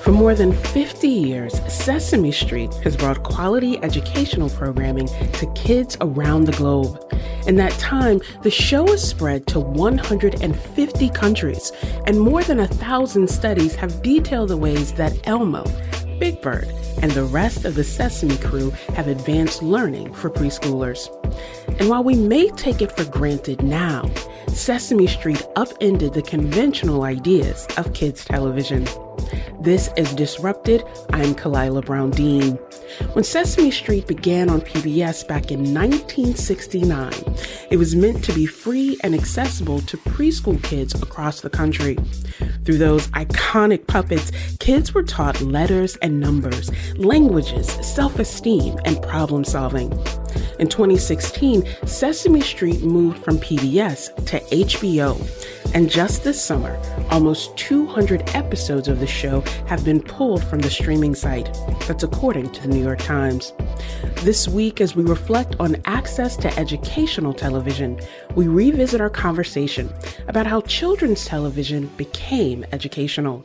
For more than 50 years, Sesame Street has brought quality educational programming to kids around the globe. In that time, the show has spread to 150 countries, and more than 1,000 studies have detailed the ways that Elmo, Big Bird, and the rest of the Sesame crew have advanced learning for preschoolers. And while we may take it for granted now, Sesame Street upended the conventional ideas of kids' television. This is Disrupted. I'm Carlisle Brown-Dean. When Sesame Street began on PBS back in 1969, it was meant to be free and accessible to preschool kids across the country. Through those iconic puppets, kids were taught letters and numbers, languages, self-esteem, and problem-solving. In 2016, Sesame Street moved from PBS to HBO, and just this summer, almost 200 episodes of the show have been pulled from the streaming site. That's according to the New York Times. This week, as we reflect on access to educational television, we revisit our conversation about how children's television became educational.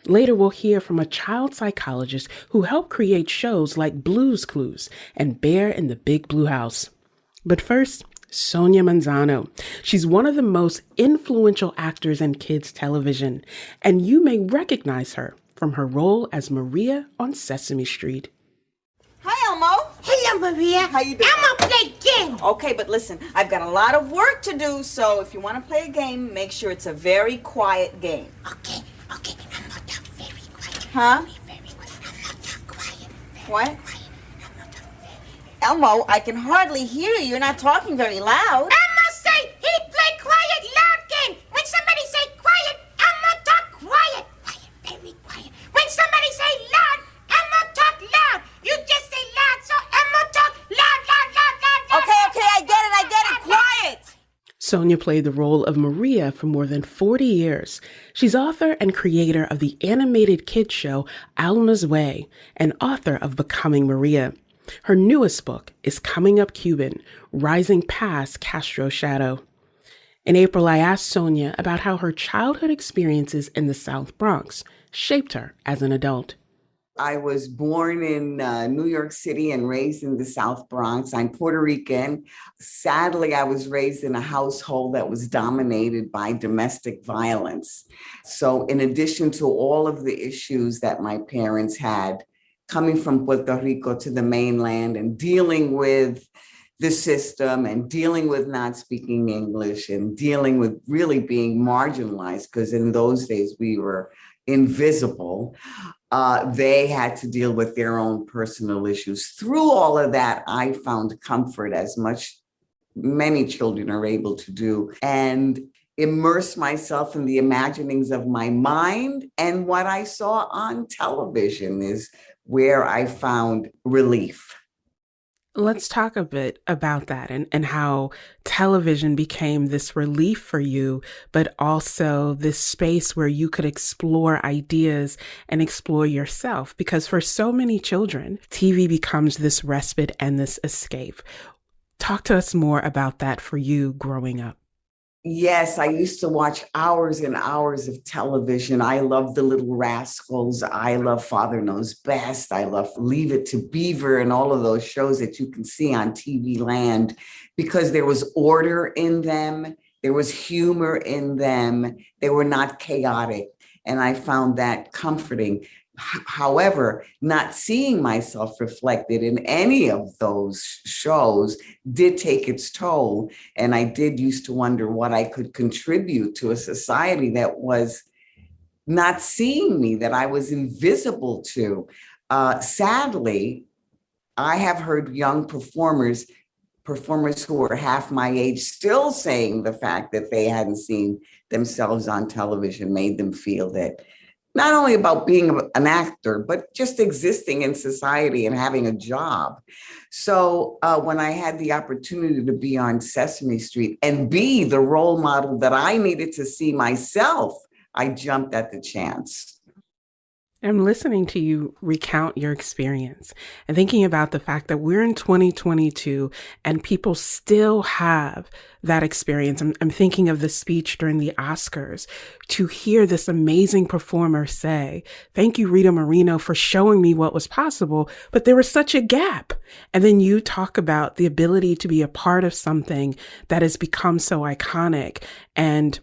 Later, we'll hear from a child psychologist who helped create shows like Blue's Clues and Bear in the Big Blue House. But first, Sonia Manzano. She's one of the most influential actors in kids' television, and you may recognize her from her role as Maria on Sesame Street. Hi, Elmo. Hello, Maria. How you doing? Elmo, play game. Okay, but listen, I've got a lot of work to do, so if you want to play a game, make sure it's a very quiet game. Okay. I'm not talk very quiet. Huh? Very quiet. I'm not talk quiet. What? Quiet. I'm not talk very. Elmo, I can hardly hear you. You're not talking very loud. Elmo say he play quiet, loud game. When somebody say quiet, Elmo talk quiet. Quiet, very quiet. When somebody say loud, Elmo talk loud. You just say loud, so Elmo talk loud. Okay, I get it. Quiet. Sonia played the role of Maria for more than 40 years. She's author and creator of the animated kids show Alma's Way and author of Becoming Maria. Her newest book is Coming Up Cuban, Rising Past Castro's Shadow. In April, I asked Sonia about how her childhood experiences in the South Bronx shaped her as an adult. I was born in New York City and raised in the South Bronx. I'm Puerto Rican. Sadly, I was raised in a household that was dominated by domestic violence. So in addition to all of the issues that my parents had, coming from Puerto Rico to the mainland and dealing with the system and dealing with not speaking English and dealing with really being marginalized, because in those days we were invisible. They had to deal with their own personal issues. Through all of that, I found comfort, as many children are able to do, and immerse myself in the imaginings of my mind. And what I saw on television is where I found relief. Let's talk a bit about that and how television became this relief for you, but also this space where you could explore ideas and explore yourself. Because for so many children, TV becomes this respite and this escape. Talk to us more about that for you growing up. Yes, I used to watch hours and hours of television. I love The Little Rascals. I love Father Knows Best. I love Leave It to Beaver and all of those shows that you can see on TV Land, because there was order in them. There was humor in them. They were not chaotic. And I found that comforting. However, not seeing myself reflected in any of those shows did take its toll. And I did used to wonder what I could contribute to a society that was not seeing me, that I was invisible to. Sadly, I have heard young performers who are half my age still saying the fact that they hadn't seen themselves on television made them feel that not only about being an actor, but just existing in society and having a job. So when I had the opportunity to be on Sesame Street and be the role model that I needed to see myself, I jumped at the chance. I'm listening to you recount your experience and thinking about the fact that we're in 2022 and people still have that experience. I'm thinking of the speech during the Oscars to hear this amazing performer say, "Thank you, Rita Moreno, for showing me what was possible, but there was such a gap." And then you talk about the ability to be a part of something that has become so iconic and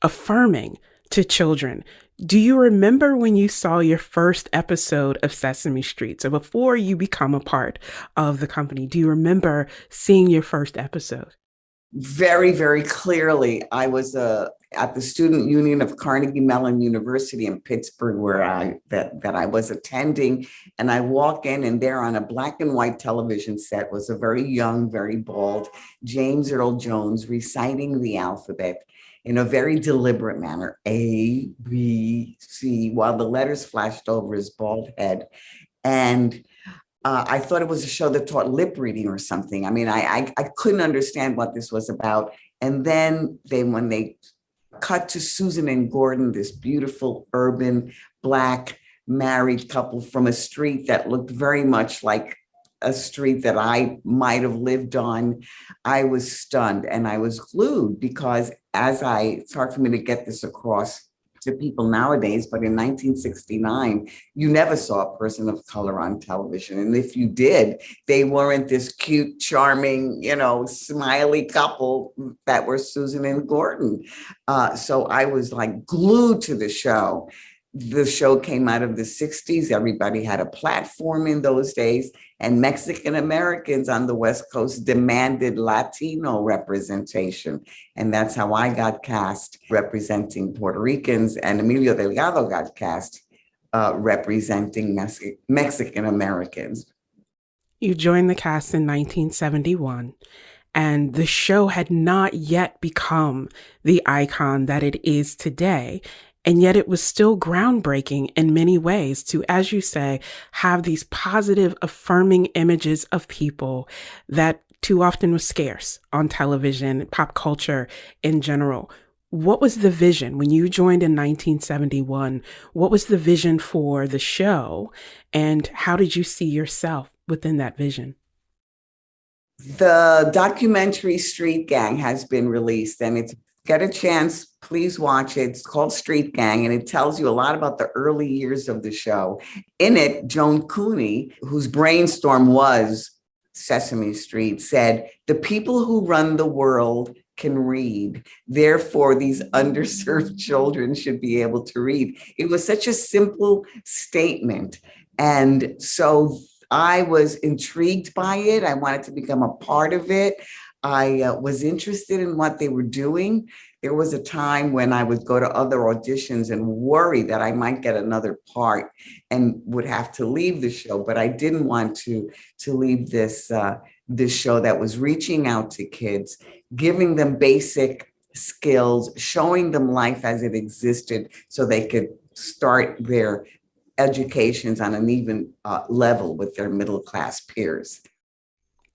affirming to children. Do you remember when you saw your first episode of Sesame Street? So before you become a part of the company, do you remember seeing your first episode? Very, very clearly. I was at the Student Union of Carnegie Mellon University in Pittsburgh, where I was attending, and I walk in, and there on a black and white television set was a very young, very bald James Earl Jones reciting the alphabet in a very deliberate manner, A, B, C, while the letters flashed over his bald head. And I thought it was a show that taught lip reading or something. I mean, I couldn't understand what this was about. And then when they cut to Susan and Gordon, this beautiful urban Black married couple from a street that looked very much like a street that I might have lived on, I was stunned and I was glued, because it's hard for me to get this across to people nowadays, but in 1969, you never saw a person of color on television. And if you did, they weren't this cute, charming, smiley couple that were Susan and Gordon. So I was like glued to the show. The show came out of the 60s. Everybody had a platform in those days, and Mexican Americans on the West Coast demanded Latino representation. And that's how I got cast representing Puerto Ricans, and Emilio Delgado got cast representing Mexican Americans. You joined the cast in 1971, and the show had not yet become the icon that it is today. And yet it was still groundbreaking in many ways to, as you say, have these positive, affirming images of people that too often was scarce on television, pop culture in general. What was the vision when you joined in 1971? What was the vision for the show? And how did you see yourself within that vision? The documentary Street Gang has been released, and get a chance, please watch it. It's called Street Gang, and it tells you a lot about the early years of the show. In it, Joan Cooney, whose brainstorm was Sesame Street, said, "The people who run the world can read. Therefore, these underserved children should be able to read." It was such a simple statement. And so I was intrigued by it. I wanted to become a part of it. I was interested in what they were doing. There was a time when I would go to other auditions and worry that I might get another part and would have to leave the show. But I didn't want to leave this show that was reaching out to kids, giving them basic skills, showing them life as it existed so they could start their educations on an even level with their middle-class peers.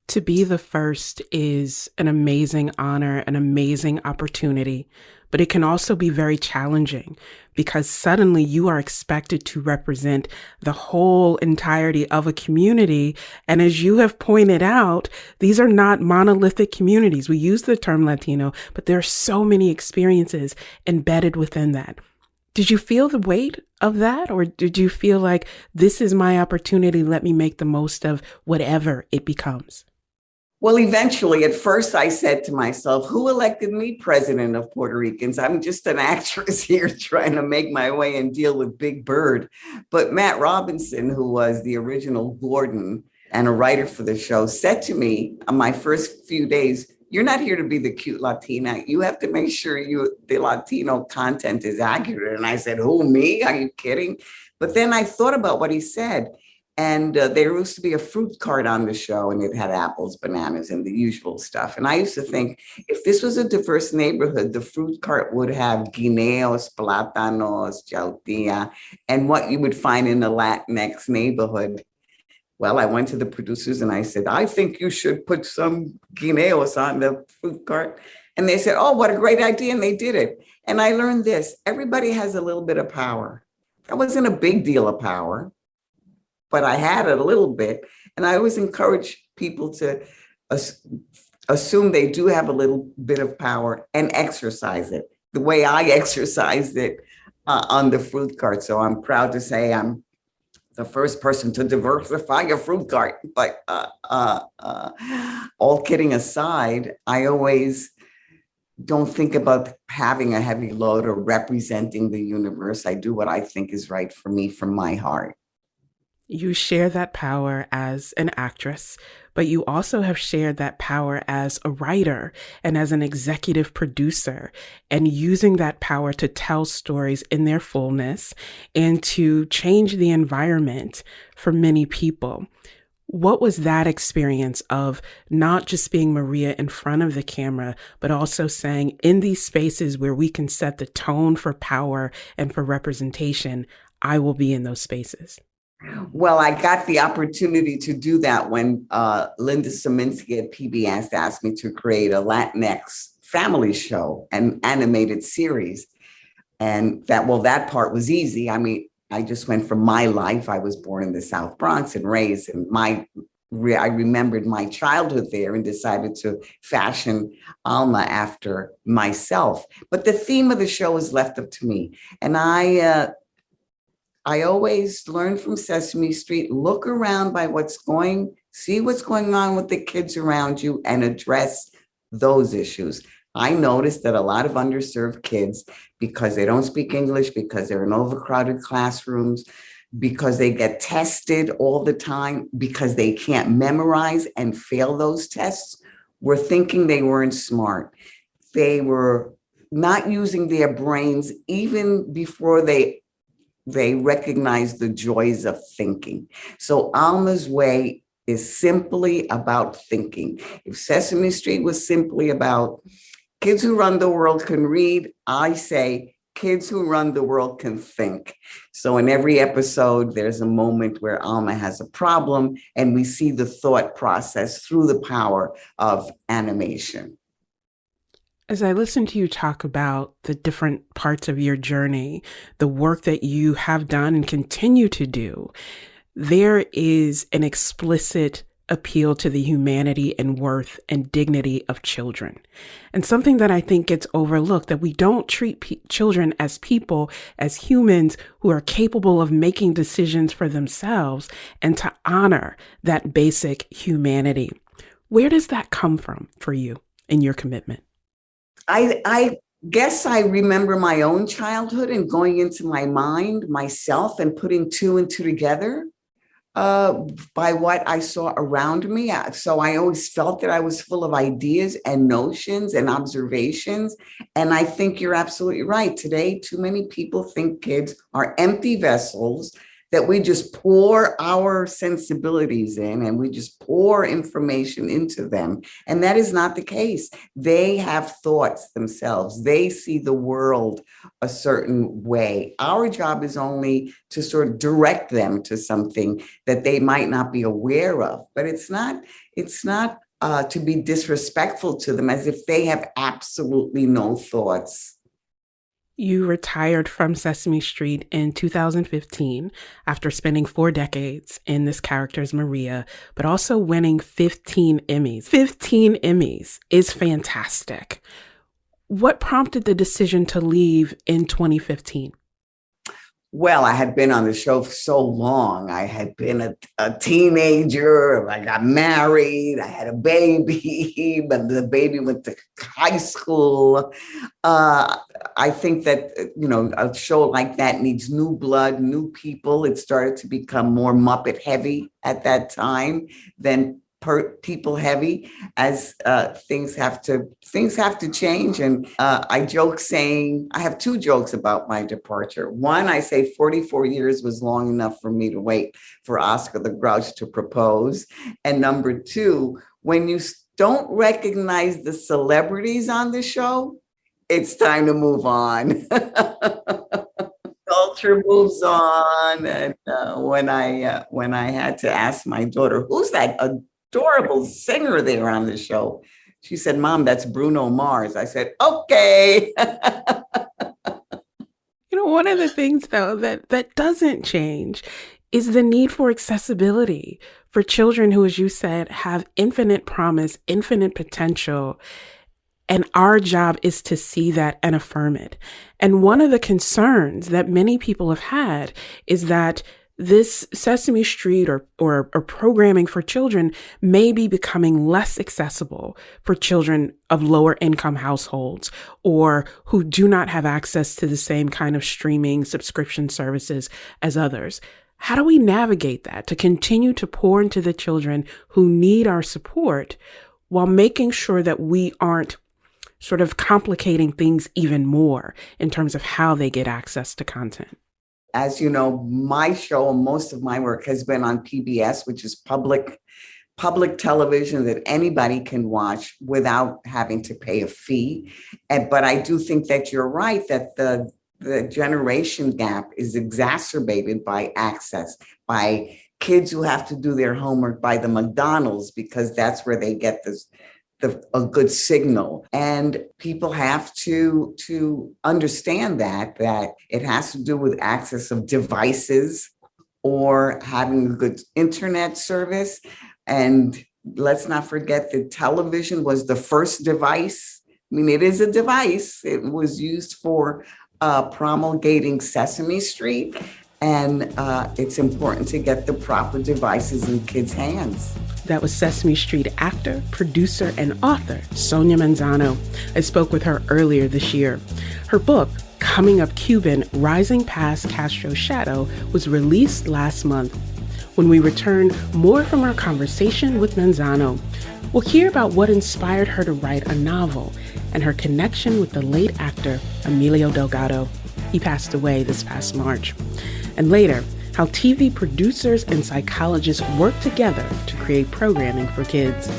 To be the first is an amazing honor, an amazing opportunity, but it can also be very challenging because suddenly you are expected to represent the whole entirety of a community. And as you have pointed out, these are not monolithic communities. We use the term Latino, but there are so many experiences embedded within that. Did you feel the weight of that? Or did you feel like this is my opportunity? Let me make the most of whatever it becomes? Well, eventually, at first I said to myself, who elected me president of Puerto Ricans? I'm just an actress here trying to make my way and deal with Big Bird. But Matt Robinson, who was the original Gordon and a writer for the show, said to me on my first few days, "You're not here to be the cute Latina. You have to make sure the Latino content is accurate." And I said, "Who, me? Are you kidding?" But then I thought about what he said. And there used to be a fruit cart on the show, and it had apples, bananas, and the usual stuff. And I used to think, if this was a diverse neighborhood, the fruit cart would have guineos, plátanos, chautilla, and what you would find in a Latinx neighborhood. Well, I went to the producers and I said, "I think you should put some guineos on the fruit cart." And they said, "Oh, what a great idea." And they did it. And I learned this: everybody has a little bit of power. That wasn't a big deal of power, but I had it a little bit. And I always encourage people to assume they do have a little bit of power and exercise it the way I exercised it on the fruit cart. So I'm proud to say I'm the first person to diversify a fruit cart. But all kidding aside, I always don't think about having a heavy load or representing the universe. I do what I think is right for me from my heart. You share that power as an actress, but you also have shared that power as a writer and as an executive producer, and using that power to tell stories in their fullness and to change the environment for many people. What was that experience of not just being Maria in front of the camera, but also saying in these spaces where we can set the tone for power and for representation, I will be in those spaces? Well, I got the opportunity to do that when Linda Saminsky at PBS asked me to create a Latinx family show, an animated series. And that part was easy. I mean, I just went from my life. I was born in the South Bronx and raised, and I remembered my childhood there and decided to fashion Alma after myself. But the theme of the show is left up to me. And I always learn from Sesame Street, look around see what's going on with the kids around you and address those issues. I noticed that a lot of underserved kids, because they don't speak English, because they're in overcrowded classrooms, because they get tested all the time, because they can't memorize and fail those tests, were thinking they weren't smart. They were not using their brains even before they recognize the joys of thinking. So Alma's Way is simply about thinking. If Sesame Street was simply about kids who run the world can read, I say kids who run the world can think. So in every episode, there's a moment where Alma has a problem and we see the thought process through the power of animation. As I listen to you talk about the different parts of your journey, the work that you have done and continue to do, there is an explicit appeal to the humanity and worth and dignity of children. And something that I think gets overlooked, that we don't treat children as people, as humans who are capable of making decisions for themselves, and to honor that basic humanity. Where does that come from for you in your commitment? I guess I remember my own childhood and going into my mind myself and putting two and two together by what I saw around me. So I always felt that I was full of ideas and notions and observations. And I think you're absolutely right. Today, too many people think kids are empty vessels that we just pour our sensibilities in and we just pour information into them. And that is not the case. They have thoughts themselves. They see the world a certain way. Our job is only to sort of direct them to something that they might not be aware of. But it's not to be disrespectful to them as if they have absolutely no thoughts. You retired from Sesame Street in 2015 after spending 4 decades in this character as Maria, but also winning 15 Emmys. 15 Emmys is fantastic. What prompted the decision to leave in 2015? Well, I had been on the show for so long. I had been a teenager. I got married. I had a baby, but the baby went to high school. I think that, a show like that needs new blood, new people. It started to become more Muppet heavy at that time than people heavy, as things have to change. And I joke saying, I have 2 jokes about my departure. One, I say 44 years was long enough for me to wait for Oscar the Grouch to propose. And number 2, when you don't recognize the celebrities on the show, it's time to move on. Culture moves on. And when I had to ask my daughter, who's that adorable singer there on the show? She said, Mom, that's Bruno Mars. I said, okay. One of the things, though, that doesn't change is the need for accessibility for children who, as you said, have infinite promise, infinite potential. And our job is to see that and affirm it. And one of the concerns that many people have had is that this Sesame Street or programming for children may be becoming less accessible for children of lower income households or who do not have access to the same kind of streaming subscription services as others. How do we navigate that to continue to pour into the children who need our support while making sure that we aren't sort of complicating things even more in terms of how they get access to content? As you know, my show, most of my work has been on PBS, which is public television that anybody can watch without having to pay a fee. But I do think that you're right, that the generation gap is exacerbated by access, by kids who have to do their homework by the McDonald's because that's where they get a good signal. And people have to understand that it has to do with access of devices or having a good internet service. And let's not forget that television was the first device. I mean, it is a device. It was used for promulgating Sesame Street. And it's important to get the proper devices in kids' hands. That was Sesame Street actor, producer, and author Sonia Manzano. I spoke with her earlier this year. Her book, Coming Up Cuban, Rising Past Castro's Shadow, was released last month. When we return, more from our conversation with Manzano. We'll hear about what inspired her to write a novel and her connection with the late actor Emilio Delgado. He passed away this past March. And later, how TV producers and psychologists work together to create programming for kids.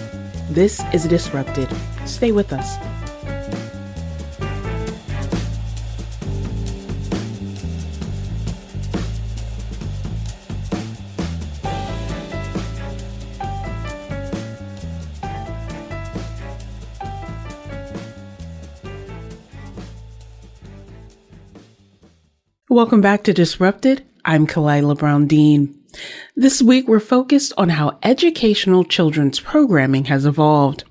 This is Disrupted. Stay with us. Welcome back to Disrupted. I'm Carlisle Brown-Dean. This week, we're focused on how educational children's programming has evolved.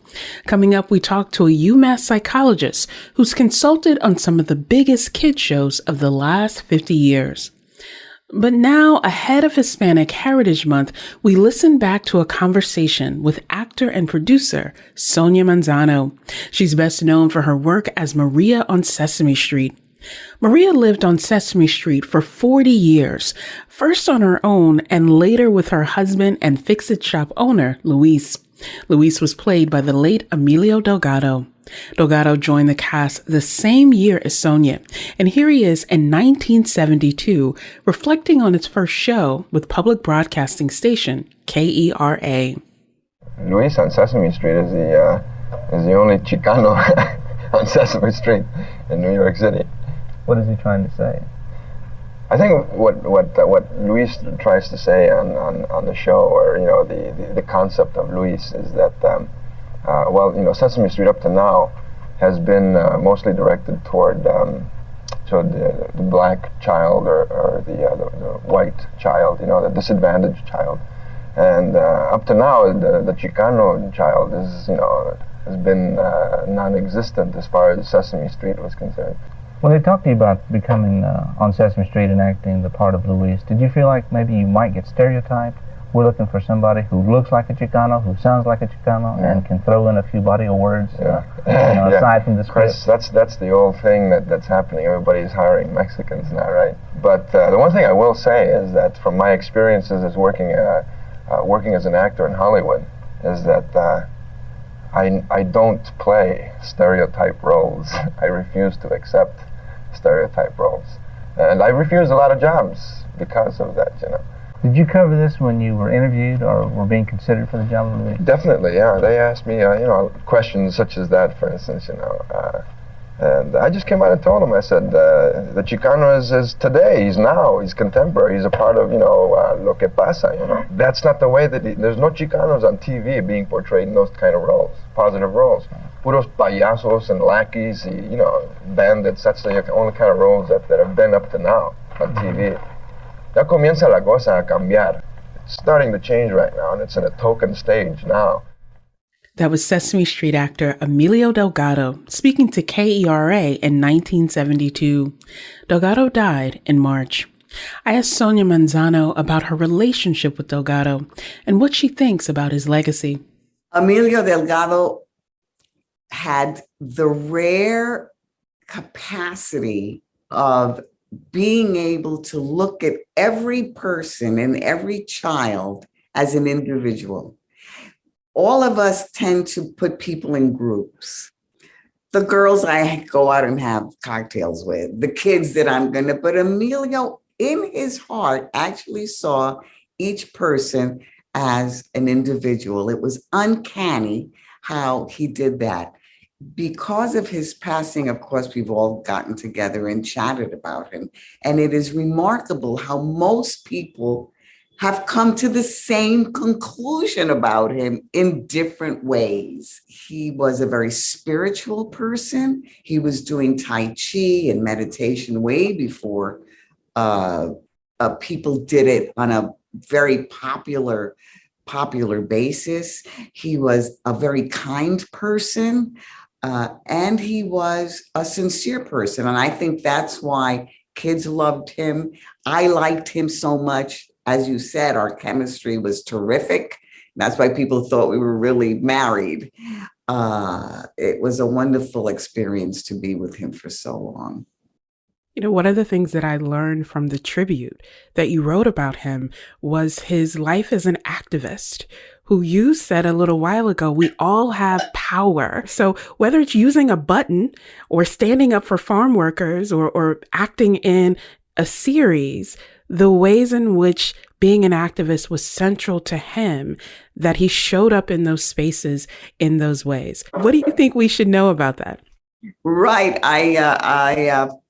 Coming up, we talk to a UMass psychologist who's consulted on some of the biggest kid shows of the last 50 years. But now, ahead of Hispanic Heritage Month, we listen back to a conversation with actor and producer Sonia Manzano. She's best known for her work as Maria on Sesame Street. Maria lived on Sesame Street for 40 years, first on her own and later with her husband and fix-it shop owner, Luis. Luis was played by the late Emilio Delgado. Delgado joined the cast the same year as Sonia, and here he is in 1972, reflecting on his first show with public broadcasting station KERA. Luis on Sesame Street is the only Chicano on Sesame Street in New York City. What is he trying to say? I think what Luis tries to say on the show, or the concept of Luis, is that Sesame Street up to now has been mostly directed toward the black child or the white child, the disadvantaged child, and up to now the Chicano child has been non-existent as far as Sesame Street was concerned. When they talked to you about becoming on Sesame Street and acting the part of Luis, did you feel like maybe you might get stereotyped? We're looking for somebody who looks like a Chicano, who sounds like a Chicano, and can throw in a few body of words aside from the script. Chris, that's the old thing that's happening. Everybody's hiring Mexicans now, right? But the one thing I will say is that from my experiences as working as an actor in Hollywood, is that I don't play stereotype roles. I refuse to accept stereotype roles. And I refused a lot of jobs because of that, Did you cover this when you were interviewed or were being considered for the job of Luis? Definitely, yeah. They asked me, questions such as that, for instance, and I just came out and told them, I said, the Chicano is today, he's contemporary, he's a part of, lo que pasa, That's not the way there's no Chicanos on TV being portrayed in those kind of roles, positive roles. puros payasos and lackeys, bandits. That's the only kind of roles that have been up to now on TV. Ya comienza la cosa a cambiar. It's starting to change right now, and it's in a token stage now. That was Sesame Street actor Emilio Delgado speaking to KERA in 1972. Delgado died in March. I asked Sonia Manzano about her relationship with Delgado and what she thinks about his legacy. Emilio Delgado had the rare capacity of being able to look at every person and every child as an individual. All of us tend to put people in groups. The girls I go out and have cocktails with, the kids that I'm going to, but Emilio in his heart actually saw each person as an individual. It was uncanny how he did that. Because of his passing, of course, we've all gotten together and chatted about him. And it is remarkable how most people have come to the same conclusion about him in different ways. He was a very spiritual person. He was doing Tai Chi and meditation way before people did it on a very popular basis. He was a very kind person, and he was a sincere person. And I think that's why kids loved him. I liked him so much. As you said, our chemistry was terrific. That's why people thought we were really married. It was a wonderful experience to be with him for so long. One of the things that I learned from the tribute that you wrote about him was his life as an activist, who you said a little while ago, we all have power. So whether it's using a button or standing up for farm workers or acting in a series, the ways in which being an activist was central to him, that he showed up in those spaces in those ways. What do you think we should know about that? Right.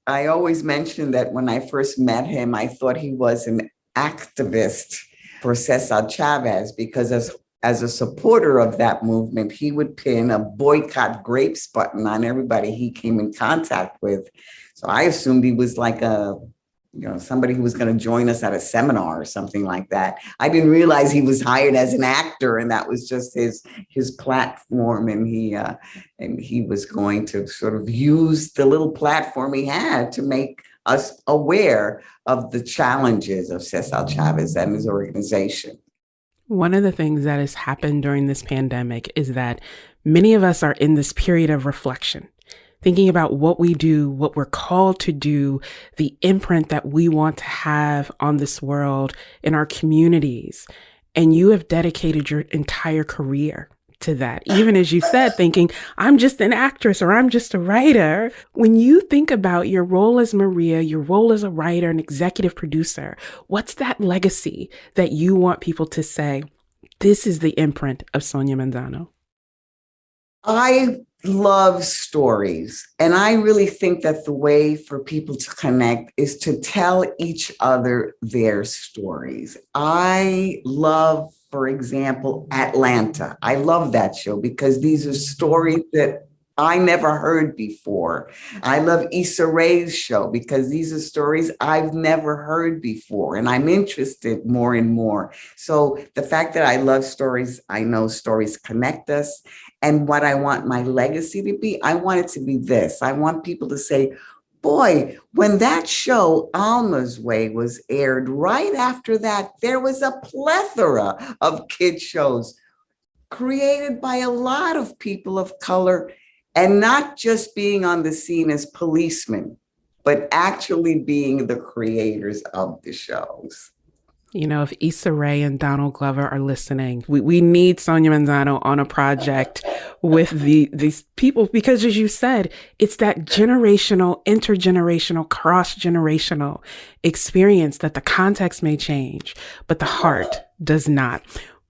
I always mention that when I first met him, I thought he was an activist for Cesar Chavez, because as a supporter of that movement, he would pin a boycott grapes button on everybody he came in contact with. So I assumed he was like somebody who was going to join us at a seminar or something like that. I didn't realize he was hired as an actor, and that was just his platform. And he was going to sort of use the little platform he had to make us aware of the challenges of Cesar Chavez and his organization. One of the things that has happened during this pandemic is that many of us are in this period of reflection, thinking about what we do, what we're called to do, the imprint that we want to have on this world, in our communities. And you have dedicated your entire career to that. Even as you said, thinking, I'm just an actress or I'm just a writer. When you think about your role as Maria, your role as a writer and executive producer, what's that legacy that you want people to say, this is the imprint of Sonia Manzano? I love stories. And I really think that the way for people to connect is to tell each other their stories. I love, for example, Atlanta. I love that show because these are stories that I never heard before. I love Issa Rae's show because these are stories I've never heard before, and I'm interested more and more. So the fact that I love stories, I know stories connect us. And what I want my legacy to be, I want it to be this. I want people to say, boy, when that show, Alma's Way, was aired, right after that, there was a plethora of kid shows created by a lot of people of color, and not just being on the scene as policemen, but actually being the creators of the shows. If Issa Rae and Donald Glover are listening, we need Sonia Manzano on a project with these people, because as you said, it's that generational, intergenerational, cross-generational experience that the context may change, but the heart does not.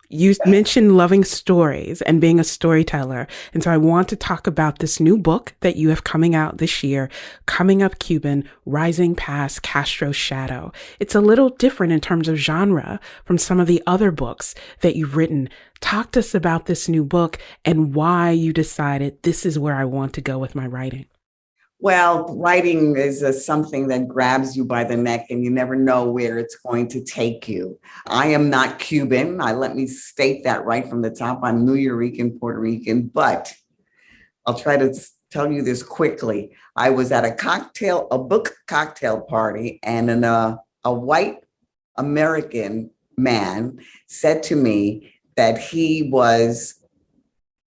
You mentioned loving stories and being a storyteller. And so I want to talk about this new book that you have coming out this year, Coming Up Cuban, Rising Past Castro's Shadow. It's a little different in terms of genre from some of the other books that you've written. Talk to us about this new book and why you decided this is where I want to go with my writing. Well, writing is something that grabs you by the neck and you never know where it's going to take you. I am not Cuban. Let me state that right from the top. I'm New Yorican, Puerto Rican, but I'll try to tell you this quickly. I was at a book cocktail party, and a white American man said to me that he was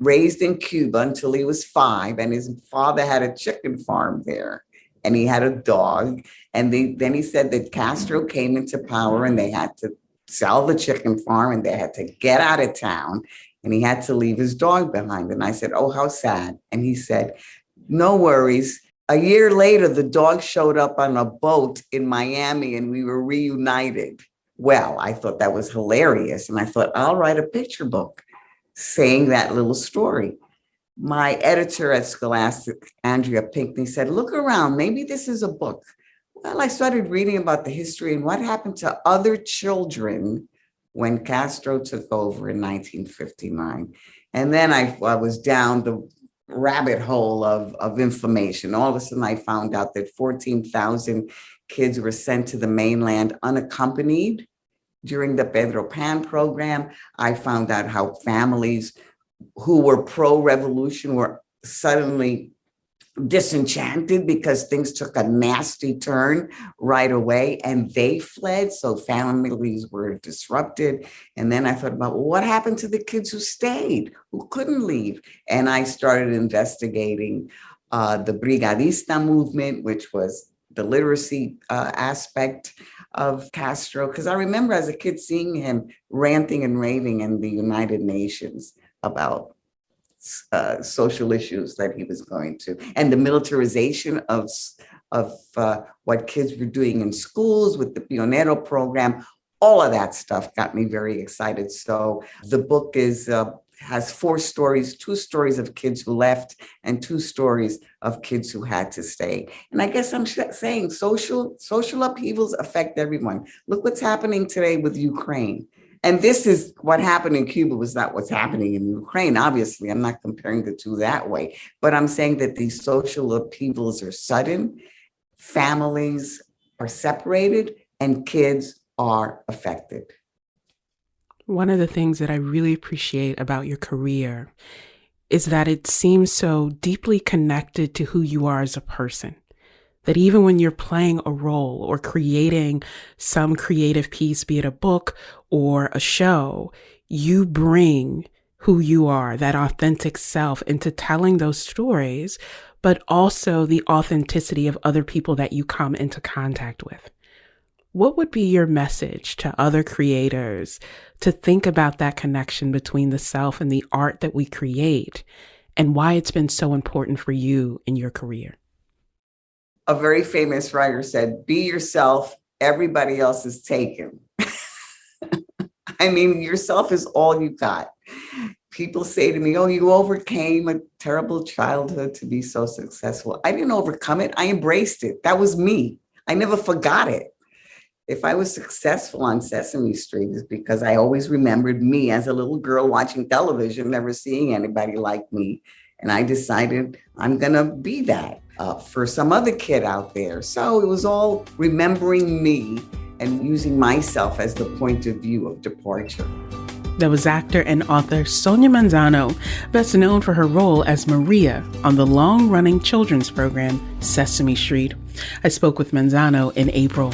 raised in Cuba until he was 5, and his father had a chicken farm there, and he had a dog. And then he said that Castro came into power and they had to sell the chicken farm and they had to get out of town, and he had to leave his dog behind. And I said, oh, how sad. And he said, no worries. A year later, the dog showed up on a boat in Miami and we were reunited. Well, I thought that was hilarious. And I thought, I'll write a picture book saying that little story. My editor at Scholastic, Andrea Pinckney, said, look around, maybe this is a book. Well, I started reading about the history and what happened to other children when Castro took over in 1959. And then I was down the rabbit hole of information. All of a sudden, I found out that 14,000 kids were sent to the mainland unaccompanied during the Pedro Pan program. I found out how families who were pro-revolution were suddenly disenchanted because things took a nasty turn right away and they fled. So families were disrupted. And then I thought about, well, what happened to the kids who stayed, who couldn't leave? And I started investigating the Brigadista movement, which was the literacy aspect of Castro, because I remember as a kid seeing him ranting and raving in the United Nations about social issues that he was going to, and the militarization of what kids were doing in schools with the Pionero program. All of that stuff got me very excited. So the book has 4 stories, 2 stories of kids who left and 2 stories of kids who had to stay. And I guess I'm saying social upheavals affect everyone. Look what's happening today with Ukraine. And this is what happened in Cuba was not what's happening in Ukraine. Obviously, I'm not comparing the two that way, but I'm saying that these social upheavals are sudden, families are separated, and kids are affected. One of the things that I really appreciate about your career is that it seems so deeply connected to who you are as a person. That even when you're playing a role or creating some creative piece, be it a book or a show, you bring who you are, that authentic self, into telling those stories, but also the authenticity of other people that you come into contact with. What would be your message to other creators to think about that connection between the self and the art that we create, and why it's been so important for you in your career? A very famous writer said, be yourself, everybody else is taken. I mean, yourself is all you got. People say to me, oh, you overcame a terrible childhood to be so successful. I didn't overcome it. I embraced it. That was me. I never forgot it. If I was successful on Sesame Street, it's because I always remembered me as a little girl watching television, never seeing anybody like me. And I decided I'm going to be that for some other kid out there. So it was all remembering me and using myself as the point of view of departure. That was actor and author Sonia Manzano, best known for her role as Maria on the long-running children's program Sesame Street. I spoke with Manzano in April.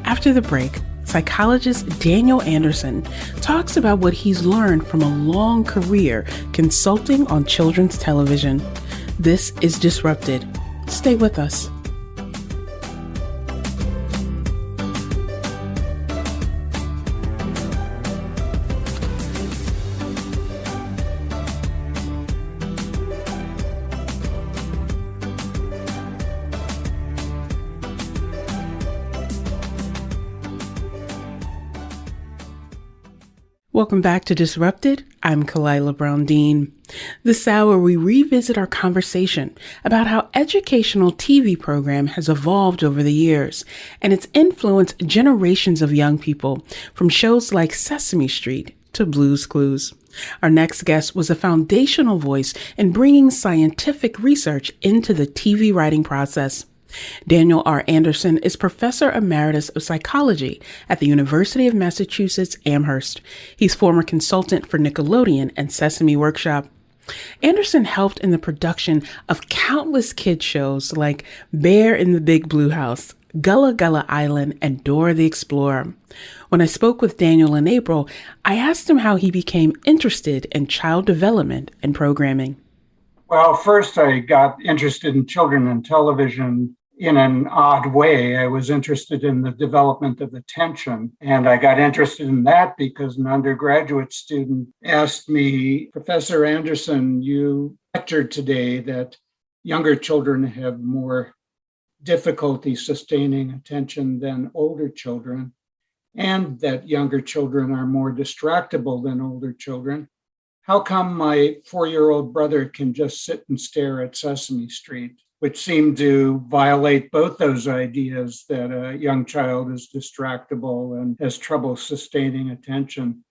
After the break, psychologist Daniel Anderson talks about what he's learned from a long career consulting on children's television. This is Disrupted. Stay with us. Welcome back to Disrupted. I'm Carlisle Brown-Dean. This hour, we revisit our conversation about how educational TV program has evolved over the years and it's influenced generations of young people from shows like Sesame Street to Blue's Clues. Our next guest was a foundational voice in bringing scientific research into the TV writing process. Daniel R. Anderson is Professor Emeritus of Psychology at the University of Massachusetts, Amherst. He's former consultant for Nickelodeon and Sesame Workshop. Anderson helped in the production of countless kid shows like Bear in the Big Blue House, Gullah Gullah Island, and Dora the Explorer. When I spoke with Daniel in April, I asked him how he became interested in child development and programming. Well, first I got interested in children and television in an odd way. I was interested in the development of attention, and I got interested in that because an undergraduate student asked me, Professor Anderson, you lectured today that younger children have more difficulty sustaining attention than older children, and that younger children are more distractible than older children. How come my 4-year-old brother can just sit and stare at Sesame Street? Which seemed to violate both those ideas that a young child is distractible and has trouble sustaining attention.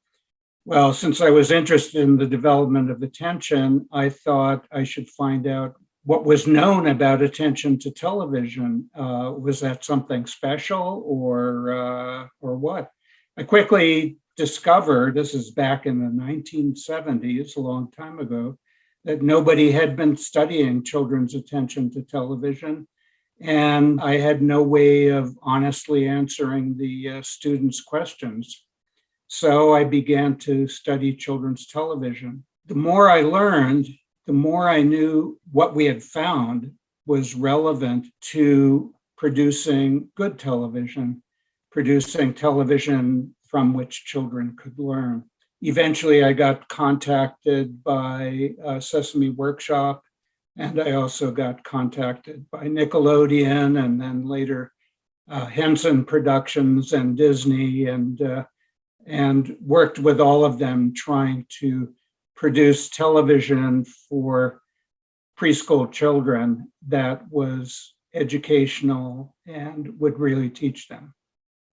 Well, since I was interested in the development of attention, I thought I should find out what was known about attention to television. Was that something special or what? I quickly discovered, this is back in the 1970s, a long time ago, that nobody had been studying children's attention to television. And I had no way of honestly answering the students' questions. So I began to study children's television. The more I learned, the more I knew what we had found was relevant to producing good television, producing television from which children could learn. Eventually, I got contacted by Sesame Workshop, and I also got contacted by Nickelodeon, and then later Henson Productions and Disney, and worked with all of them trying to produce television for preschool children that was educational and would really teach them.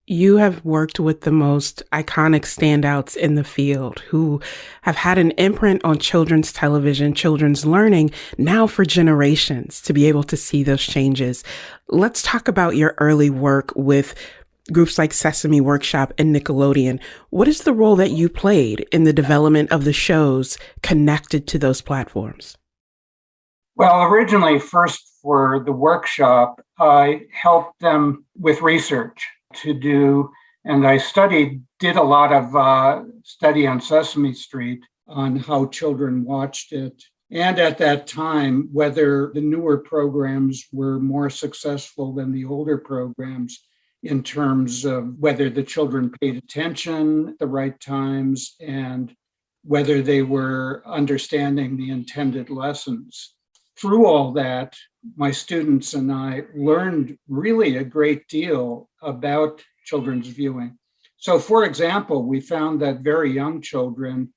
You have worked with the most iconic standouts in the field who have had an imprint on children's television, children's learning now for generations to be able to see those changes. Let's talk about your early work with groups like Sesame Workshop and Nickelodeon. What is the role that you played in the development of the shows connected to those platforms? Well, originally, first for the workshop, I helped them with research to do, and I did a lot of study on Sesame Street on how children watched it. And at that time, whether the newer programs were more successful than the older programs in terms of whether the children paid attention at the right times and whether they were understanding the intended lessons. Through all that, my students and I learned really a great deal about children's viewing. So, for example, we found that very young children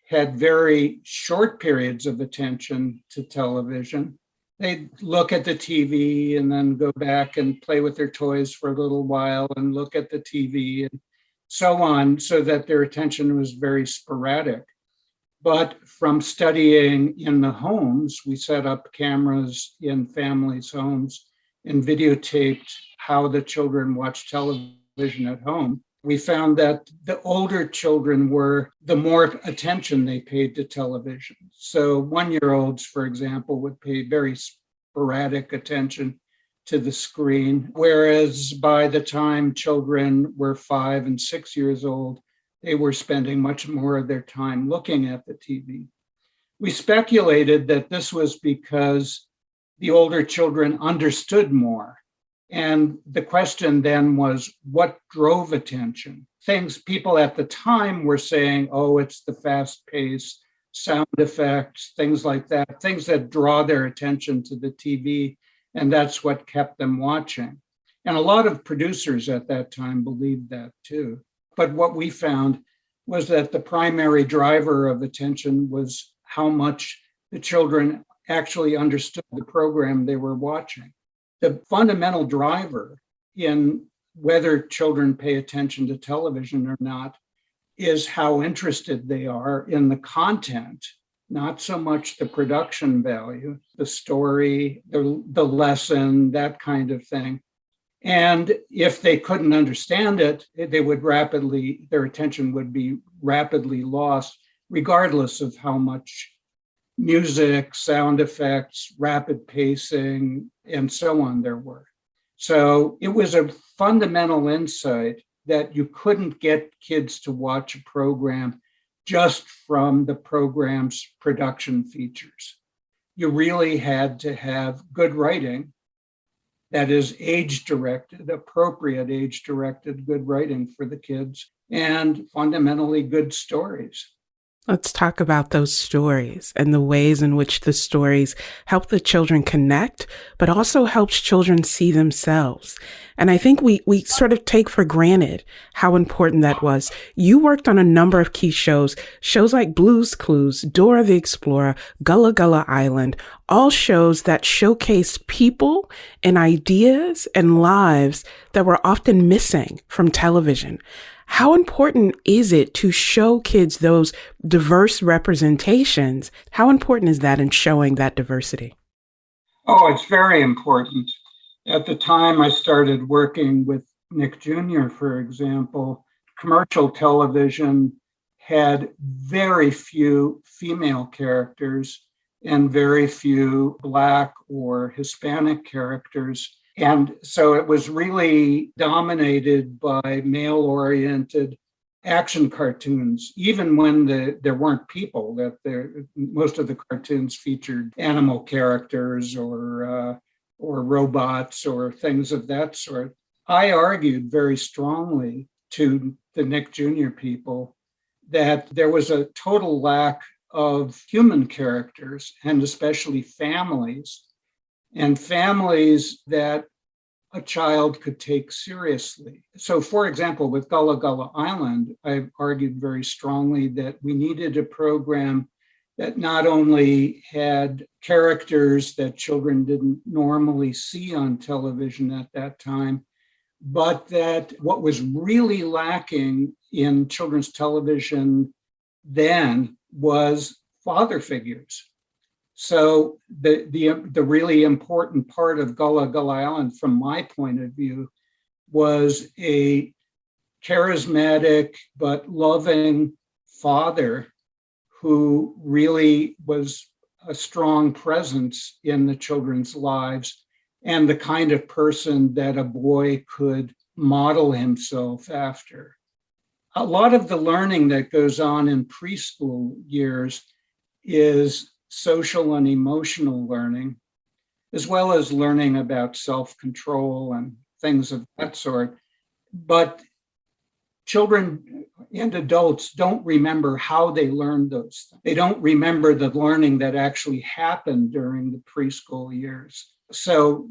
had very short periods of attention to television. They'd look at the TV and then go back and play with their toys for a little while and look at the TV and so on, so that their attention was very sporadic. But from studying in the homes, we set up cameras in families' homes and videotaped how the children watched television at home. We found that the older children the more attention they paid to television. So 1-year-olds, for example, would pay very sporadic attention to the screen, whereas by the time children were 5 and 6 years old, they were spending much more of their time looking at the TV. We speculated that this was because the older children understood more. And the question then was, what drove attention? People at the time were saying, oh, it's the fast pace, sound effects, things like that, things that draw their attention to the TV. And that's what kept them watching. And a lot of producers at that time believed that too. But what we found was that the primary driver of attention was how much the children actually understood the program they were watching. The fundamental driver in whether children pay attention to television or not is how interested they are in the content, not so much the production value, the story, the lesson, that kind of thing. And if they couldn't understand it, their attention would be rapidly lost, regardless of how much music, sound effects, rapid pacing, and so on there were. So it was a fundamental insight that you couldn't get kids to watch a program just from the program's production features. You really had to have good writing, that is age-directed, appropriate age-directed good writing for the kids, and fundamentally good stories. Let's talk about those stories and the ways in which the stories help the children connect, but also helps children see themselves. And I think we sort of take for granted how important that was. You worked on a number of key shows like Blue's Clues, Dora the Explorer, Gullah Gullah Island, all shows that showcased people and ideas and lives that were often missing from television. How important is it to show kids those diverse representations? How important is that in showing that diversity? Oh, it's very important. At the time I started working with Nick Jr., for example, commercial television had very few female characters and very few Black or Hispanic characters. And so it was really dominated by male-oriented action cartoons, even when there weren't people, most of the cartoons featured animal characters or robots or things of that sort. I argued very strongly to the Nick Jr. people that there was a total lack of human characters, and especially families, and families that a child could take seriously. So, for example, with Gullah Gullah Island, I argued very strongly that we needed a program that not only had characters that children didn't normally see on television at that time, but that what was really lacking in children's television then was father figures. So the really important part of Gullah Gullah Island, from my point of view, was a charismatic but loving father who really was a strong presence in the children's lives and the kind of person that a boy could model himself after. A lot of the learning that goes on in preschool years is social and emotional learning, as well as learning about self-control and things of that sort. But children and adults don't remember how they learned those things. They don't remember the learning that actually happened during the preschool years. So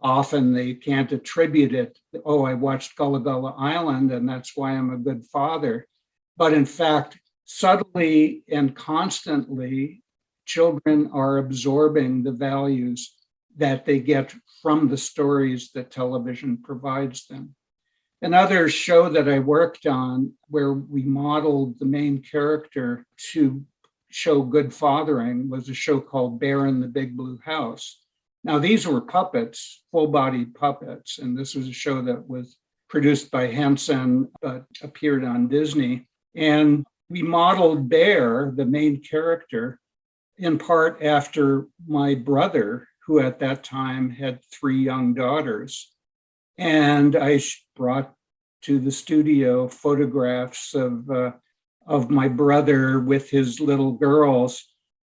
often they can't attribute it, oh, I watched Gullah Gullah Island and that's why I'm a good father. But in fact, subtly and constantly, children are absorbing the values that they get from the stories that television provides them. Another show that I worked on where we modeled the main character to show good fathering was a show called Bear in the Big Blue House. Now, these were puppets, full-bodied puppets, and this was a show that was produced by Henson, but appeared on Disney. And we modeled Bear, the main character, in part after my brother, who at that time had 3 young daughters. And I brought to the studio photographs of my brother with his little girls.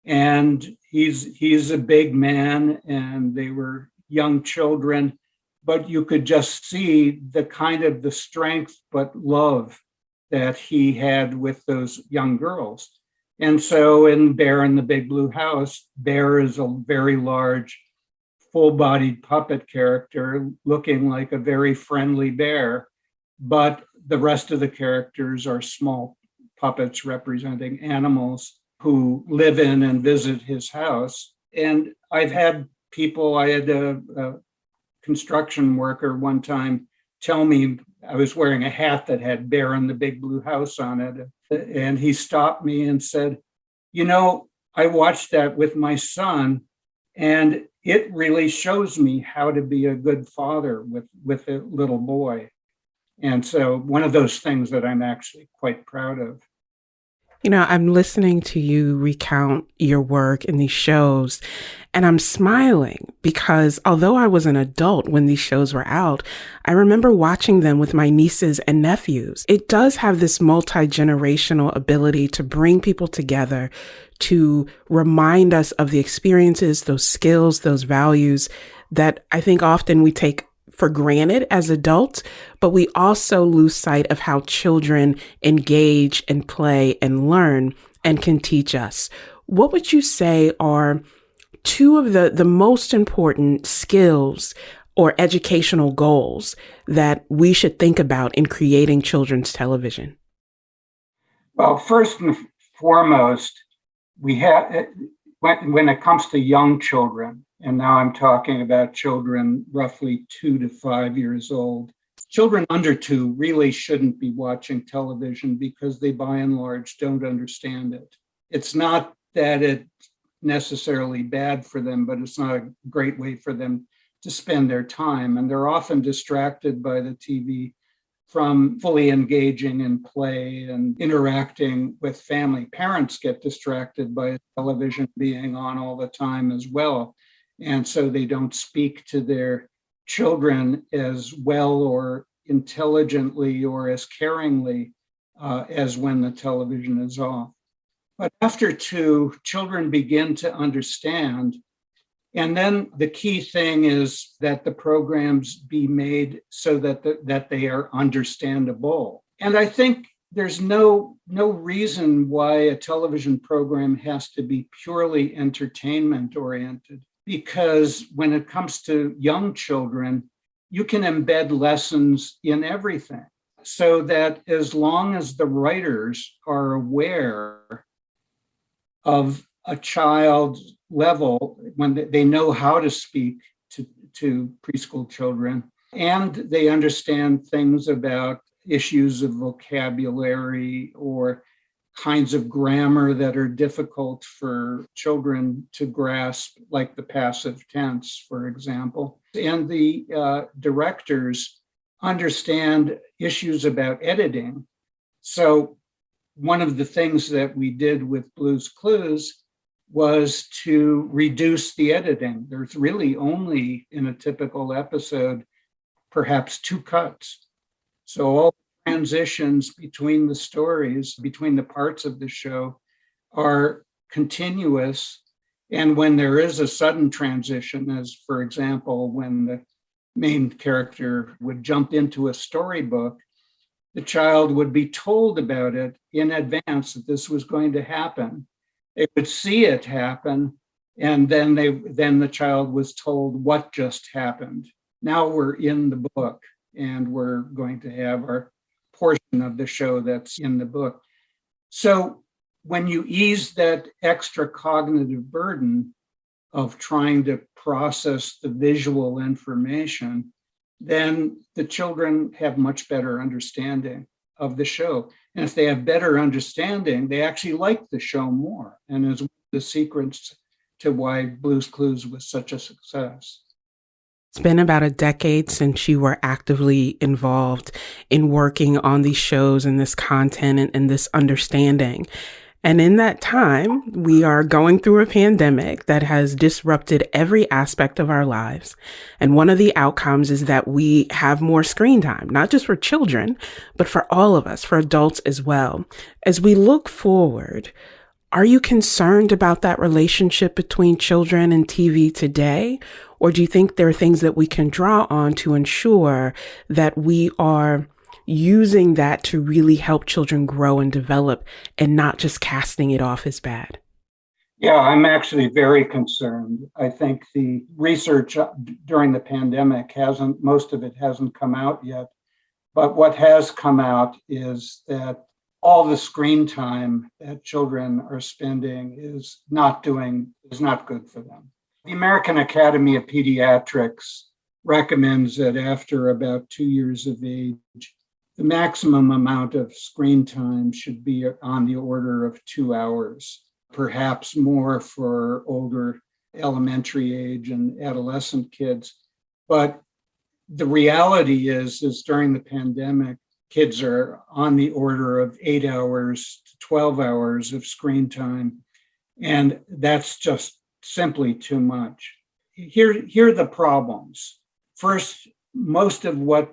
And he's a big man and they were young children, but you could just see the kind of the strength but love that he had with those young girls. And so in Bear in the Big Blue House, Bear is a very large, full-bodied puppet character looking like a very friendly bear, but the rest of the characters are small puppets representing animals who live in and visit his house. And I've had people, I had a construction worker one time tell me I was wearing a hat that had Bear in the Big Blue House on it. And he stopped me and said, you know, I watched that with my son, and it really shows me how to be a good father with a little boy. And so one of those things that I'm actually quite proud of. You know, I'm listening to you recount your work in these shows, and I'm smiling because although I was an adult when these shows were out, I remember watching them with my nieces and nephews. It does have this multi-generational ability to bring people together, to remind us of the experiences, those skills, those values that I think often we take for granted as adults, but we also lose sight of how children engage and play and learn and can teach us. What would you say are two of the most important skills or educational goals that we should think about in creating children's television? Well, first and foremost, we have, when it comes to young children, and now I'm talking about children roughly 2 to 5 years old. Children under 2 really shouldn't be watching television because they, by and large, don't understand it. It's not that it's necessarily bad for them, but it's not a great way for them to spend their time. And they're often distracted by the TV from fully engaging in play and interacting with family. Parents get distracted by television being on all the time as well. And so they don't speak to their children as well or intelligently or as caringly as when the television is off. But after 2, children begin to understand. And then the key thing is that the programs be made so that they are understandable. And I think there's no reason why a television program has to be purely entertainment oriented. Because when it comes to young children, you can embed lessons in everything so that as long as the writers are aware of a child's level, when they know how to speak to preschool children, and they understand things about issues of vocabulary or kinds of grammar that are difficult for children to grasp, like the passive tense, for example. And the directors understand issues about editing. So one of the things that we did with Blue's Clues was to reduce the editing. There's really only, in a typical episode, perhaps 2 cuts. So all transitions between the stories, between the parts of the show, are continuous. And when there is a sudden transition, as for example, when the main character would jump into a storybook, the child would be told about it in advance that this was going to happen. They would see it happen, and then the child was told what just happened. Now we're in the book, and we're going to have our portion of the show that's in the book. So when you ease that extra cognitive burden of trying to process the visual information, then the children have much better understanding of the show. And if they have better understanding, they actually like the show more. And is one of the secrets to why Blue's Clues was such a success. It's been about a decade since you were actively involved in working on these shows and this content and this understanding. And in that time, we are going through a pandemic that has disrupted every aspect of our lives. And one of the outcomes is that we have more screen time, not just for children, but for all of us, for adults as well. As we look forward, are you concerned about that relationship between children and TV today? Or do you think there are things that we can draw on to ensure that we are using that to really help children grow and develop and not just casting it off as bad? Yeah, I'm actually very concerned. I think the research during the pandemic most of it hasn't come out yet. But what has come out is that all the screen time that children are spending is not good for them. The American Academy of Pediatrics recommends that after about 2 years of age, the maximum amount of screen time should be on the order of 2 hours, perhaps more for older elementary age and adolescent kids. But the reality is during the pandemic, kids are on the order of 8 hours to 12 hours of screen time. And that's just simply too much. Here are the problems. First, most of what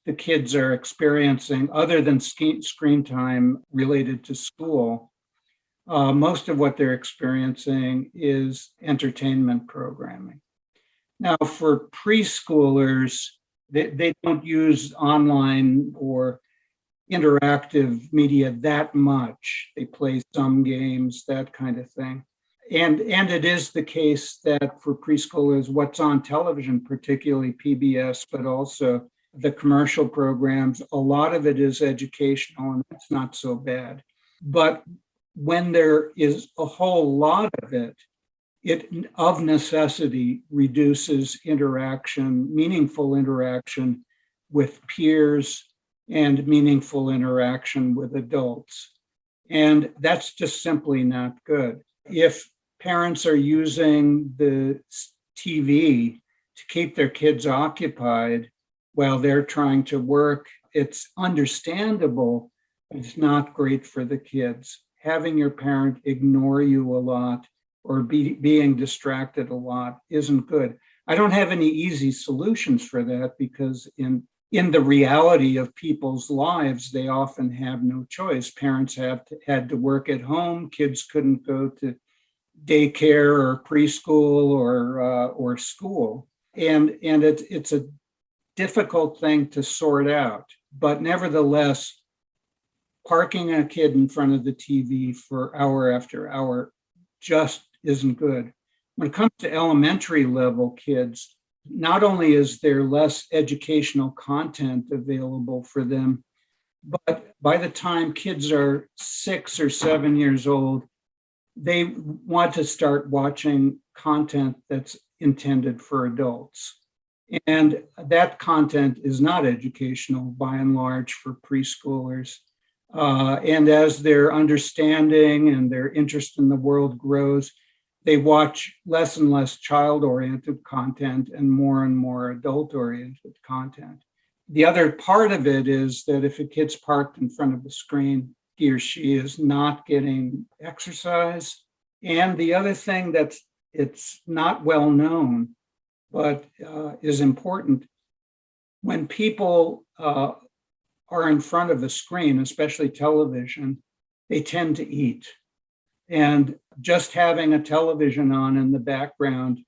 the kids are experiencing, other than screen time related to school, most of what they're experiencing is entertainment programming. Now, for preschoolers, they don't use online or interactive media that much. They play some games, that kind of thing. And it is the case that for preschoolers, what's on television, particularly PBS, but also the commercial programs, a lot of it is educational, and it's not so bad. But when there is a whole lot of it, it of necessity reduces interaction, meaningful interaction with peers and meaningful interaction with adults. And that's just simply not good. If parents are using the TV to keep their kids occupied while they're trying to work, it's understandable, but it's not great for the kids. Having your parent ignore you a lot or being distracted a lot isn't good. I don't have any easy solutions for that because in the reality of people's lives, they often have no choice. Parents had to work at home. Kids couldn't go to daycare or preschool or school. And it's a difficult thing to sort out. But nevertheless, parking a kid in front of the TV for hour after hour just isn't good. When it comes to elementary level kids, not only is there less educational content available for them, but by the time kids are 6 or 7 years old, they want to start watching content that's intended for adults. And that content is not educational by and large for preschoolers. And as their understanding and their interest in the world grows, they watch less and less child-oriented content and more adult-oriented content. The other part of it is that if a kid's parked in front of the screen, he or she is not getting exercise. And the other thing it's not well known, but is important, when people are in front of a screen, especially television, they tend to eat. And just having a television on in the background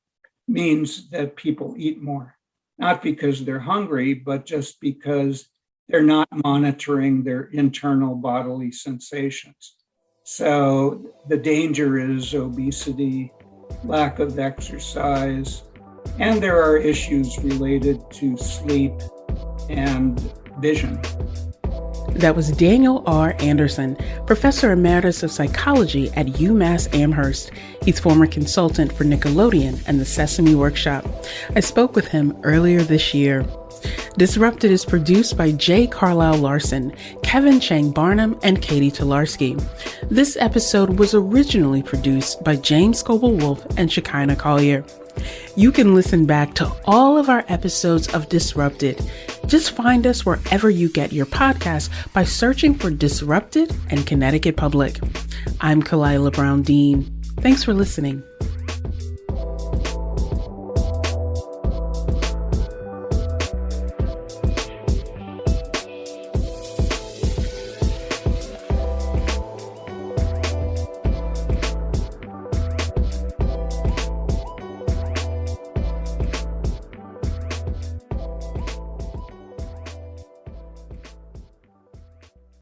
means that people eat more, not because they're hungry, but just because they're not monitoring their internal bodily sensations. So the danger is obesity, lack of exercise, and there are issues related to sleep and vision. That was Daniel R. Anderson, Professor Emeritus of Psychology at UMass Amherst. He's former consultant for Nickelodeon and the Sesame Workshop. I spoke with him earlier this year. Disrupted is produced by J. Carlisle Larsen, Kevin Chang Barnum, and Catie Talarski. This episode was originally produced by James Szkobel-Wolff and Zshekinah Collier. You can listen back to all of our episodes of Disrupted. Just find us wherever you get your podcasts by searching for Disrupted and Connecticut Public. I'm Collier Brown Dean. Thanks for listening.